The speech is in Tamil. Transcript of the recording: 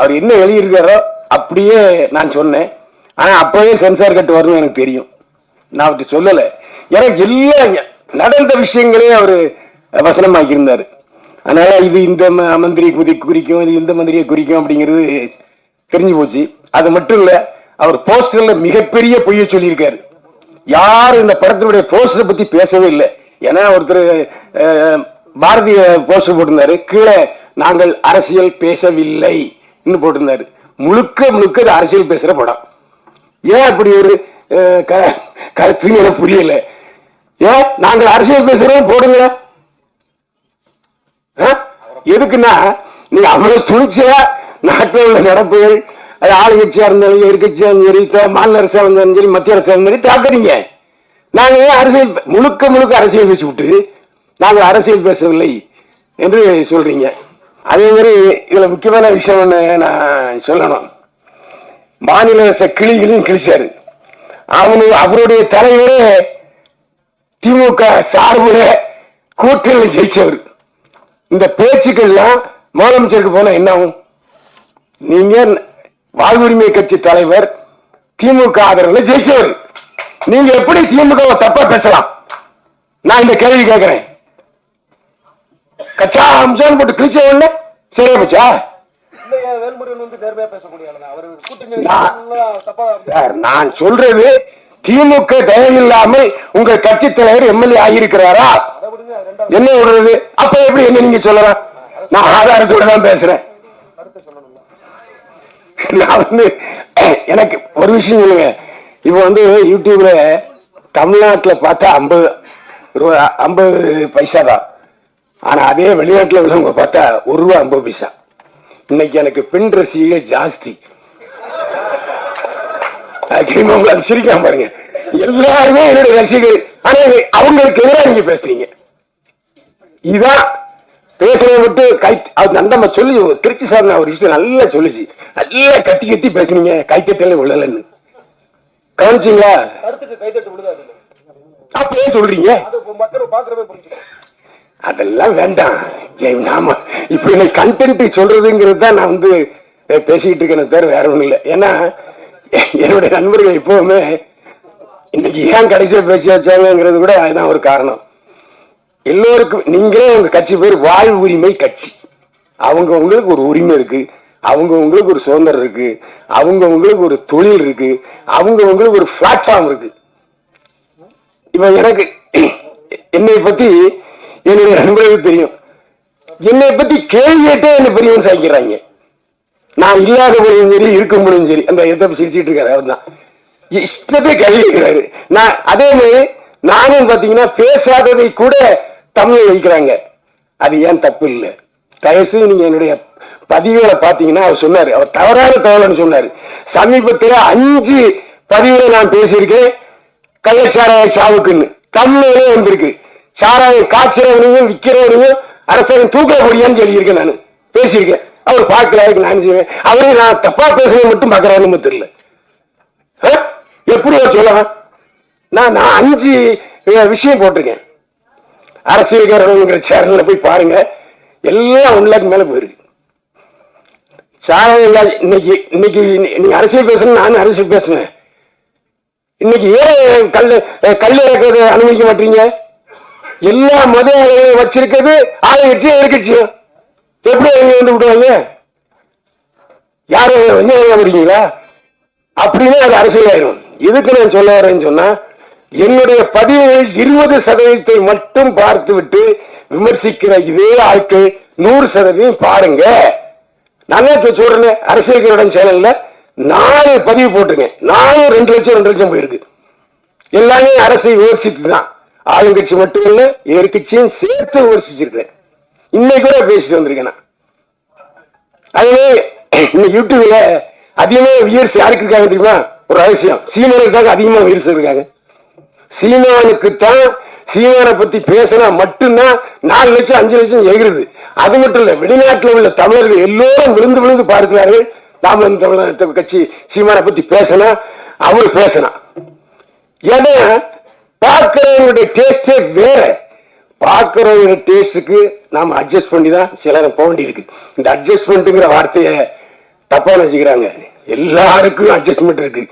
அவர் என்ன எழுதியிருக்காரோ அப்படியே நான் சொன்னேன். ஆனா அப்பவே சென்சார் கட்டு வரணும் எனக்கு தெரியும். நான் அவர்கிட்ட சொல்லலை. எனக்கு எல்லாம் நடந்த விஷயங்களே அவர் வசனமாக்கி இருந்தாரு. அதனால இது இந்த மந்திரி குறிக்கும், இது இந்த மந்திரியை குறிக்கும் அப்படிங்கிறது தெரிஞ்சு போச்சு. அது மட்டும் இல்ல, அவர் போஸ்டர்ல மிகப்பெரிய பொய்யை சொல்லியிருக்காரு. யாரும் இந்த படத்தினுடைய போஸ்டரை பத்தி பேசவே இல்லை. ஏன்னா ஒருத்தர் பாரதிய போஸ்டர் போட்டிருந்தாரு, கீழே நாங்கள் அரசியல் பேசவில்லை போட்டிருந்தாரு. முழுக்க முழுக்க அரசியல் பேசுற படம். ஏன் அப்படி ஒரு கருத்துன்னு எனக்கு புரியல. ஏன் நாங்கள் அரசியல் பேசுறோம் போடுங்க. எதுக்குன்னா நீங்க அவ்வளவு துணிச்சையா நாட்டில் உள்ள நடப்புகள், அது ஆளுங்கட்சியா இருந்தாலும் எதிர்கட்சியா இருந்தாலும் சரி, மாநில அரசா இருந்தாலும் சரி, மத்திய அரசா இருந்தாலும் தாக்குறீங்க. நாங்க ஏன் அரசியல் முழுக்க முழுக்க அரசியல் பேசி விட்டு நாங்கள் அரசியல் பேசவில்லை என்று சொல்றீங்க. அதே மாதிரி இதுல முக்கியமான விஷயம் ஒண்ணு நான் சொல்லணும். மாநில அரச கிளிகளையும் கிழிச்சாரு. அவருடைய தலைவரே திமுக சார்புல கூட்டணி ஜெயிச்சவர். இந்த பேச்சுக்கள்லாம் முதலமைச்சருக்கு போனா என்ன ஆகும்? நீங்க வாழ்வுரிமை கட்சி தலைவர், திமுக ஆதரவுல ஜெயிச்சவர், நீங்க எப்படி திமுக தப்பா பேசலாம்? நான் இந்த கேள்வி கேட்கிறேன். கச்சா அம்சம் போட்டு கிழிச்ச உடனே சரியா போச்சா? நான் சொல்றது திமுக தயவில்லாமல் உங்க கட்சி தலைவர் எம்எல்ஏ ஆகியிருக்கிறாரா? என்ன விடுறது? அப்ப எப்படி என்ன நீங்க சொல்லலாம்? நான் ஆதாரத்தோட தான் பேசுறேன். நான் எனக்கு ஒரு விஷயம் சொல்லுங்க. இப்ப யூடியூப்ல தமிழ்நாட்டில் பார்த்தா 50 பைசா தான். ஆனா அதே வெளிநாட்டுல உள்ளவங்க பார்த்தா ₹1.50. இன்னைக்கு எனக்கு பெண் ரசிகர்கள் ஜாஸ்தி. சிரிக்காம பாருங்க, எல்லாருமே என்னுடைய ரசிகர்கள். ஆனா அவங்களுக்கு எதிராக நீங்க பேசுறீங்க. இதுதான் பேசுறத விட்டு நம்ம சொல்லி திருச்சி சார் நான் ஒரு விஷயம் நல்லா சொல்லிச்சு, நல்லா கத்தி கத்தி பேசுனீங்க, கைத்தட்டல விழலன்னு கவனிச்சீங்களா? அப்ப ஏன் சொல்றீங்க? அதெல்லாம் வேண்டாம். நாம இப்ப இன்னைக்கு கண்டென்ட் சொல்றதுங்கிறது தான் நான் பேசிக்கிட்டு இருக்கேன், தவிர வேற ஒண்ணும் இல்லை. ஏன்னா என்னுடைய நண்பர்கள் எப்பவுமே இன்னைக்கு ஏன் கடைசியா பேசி வச்சாங்கிறது கூட அதுதான் ஒரு காரணம். எல்லோருக்கும் நீங்களே உங்க கட்சி பேர் வாழ் உரிமை கட்சி. அவங்க உங்களுக்கு ஒரு உரிமை இருக்கு, அவங்க உங்களுக்கு ஒரு சுதந்திரம் இருக்கு, அவங்க உங்களுக்கு ஒரு தொழில் இருக்கு, அவங்க உங்களுக்கு ஒரு பிளாட்ஃபார்ம் இருக்கு. இப்ப எனக்கு என்னை பத்தி என்னுடைய நண்பர்களுக்கு தெரியும். என்னை பத்தி கேள்வி கேட்டே என்ன பெரியவன் சாய்க்கிறாங்க. நான் இல்லாத பொழுதும் சரி, இருக்கும் பொழுதும் சரி, அந்த எதை சிரிச்சிட்டு இருக்காரு அவர் தான் இஷ்டத்தை கேள்வி கேட்கிறாரு. நான் அதே மாதிரி நானும் பாத்தீங்கன்னா பேசாததை கூட தமிழ் வைக்கிறாங்க. அது ஏன் தப்பு இல்லை. தயவுசெய்து நீங்க என்னுடைய பதிவுகளை பாத்தீங்கன்னா அவர் சொன்னாரு, அவர் தவறான தகவல்னு சொன்னாரு. சமீபத்தில் 5 பதிவுகளை நான் பேசியிருக்கேன். கள்ளச்சாராய சாவுக்குன்னு தமிழ்லே வந்திருக்கு. சாராயம் காய்ச்சறவனையும் விற்கிறவனையும் அரசாங்கம் தூக்க முடியான்னு சொல்லியிருக்கேன். நான் பேசியிருக்கேன். அவர் பார்க்கல, நான் செய்வேன். அவரே நான் தப்பா பேசுறது மட்டும் பார்க்கறாருன்னு தெரியல. எப்படி சொல்லலாம்? நான் 5 விஷயம் போட்டிருக்கேன். அரசியல்காரங்கிற சேனல்ல போய் பாருங்க, எல்லாம் 1 லட்சம் மேல போயிருக்கு. சாராயம் இன்னைக்கு நீங்க அரசியல் பேசணும், நானும் அரசியல் பேசுனேன். இன்னைக்கு ஏன் கல் இறக்குறது அனுமதிக்க மாட்டீங்க? எல்லா மத வச்சிருக்கிறது ஆளுங்கட்சியும் எதிர்கட்சியும் எப்படி விடுவாங்க? யாரும் வரீங்களா அப்படின்னு அது அரசியல் ஆயிரும். இதுக்கு நான் சொல்ல வரேன்னு சொன்னா, என்னுடைய பதிவுகள் 20% மட்டும் பார்த்து விட்டு விமர்சிக்கிற இதே ஆட்கள் 100% பாருங்க. நான் சொல்றேன், அரசியல் சேனல்ல 4 பதிவு போட்டுங்க. 2 லட்சம் போயிருக்கு. எல்லாமே அரசை விமர்சித்து தான். ஆளுங்கட்சி மட்டும் இல்ல, எதிர்கட்சியும் சேர்த்து விமர்சிச்சிருக்கேன். இன்னைக்கு கூட பேசிட்டு வந்திருக்கேன். அதுவே யூடியூப்ல அதிகமா வியர்ஸ் யாருக்கு இருக்காங்க தெரியுமா? ஒரு ரகசியம், சீமானுக்காக அதிகமா வியர்ஸ் இருக்காங்க. சீமானுக்குத்தான் சீமானை பத்தி பேசினா மட்டும்தான் 4 லட்சம் 5 லட்சம் எகிறது. அது மட்டும் இல்ல, வெளிநாட்டில் உள்ள தமிழர்கள் எல்லோரும் விழுந்து விழுந்து பார்க்கிறார்கள். நாம தமிழக கட்சி சீமானை பத்தி பேசினா அவரு பேசினா. ஏன்னா பார்க்கிறவங்களுடைய டேஸ்டே வேற. பார்க்கிறவங்களுடைய டேஸ்டுக்கு நாம அட்ஜஸ்ட் பண்ணி தான் சிலரை போக வேண்டி இருக்கு. இந்த அட்ஜஸ்ட்மெண்ட்டுங்கிற வார்த்தையை தப்பா நினைச்சுக்கிறாங்க. எல்லாருக்கும் அட்ஜஸ்ட்மெண்ட் இருக்கு.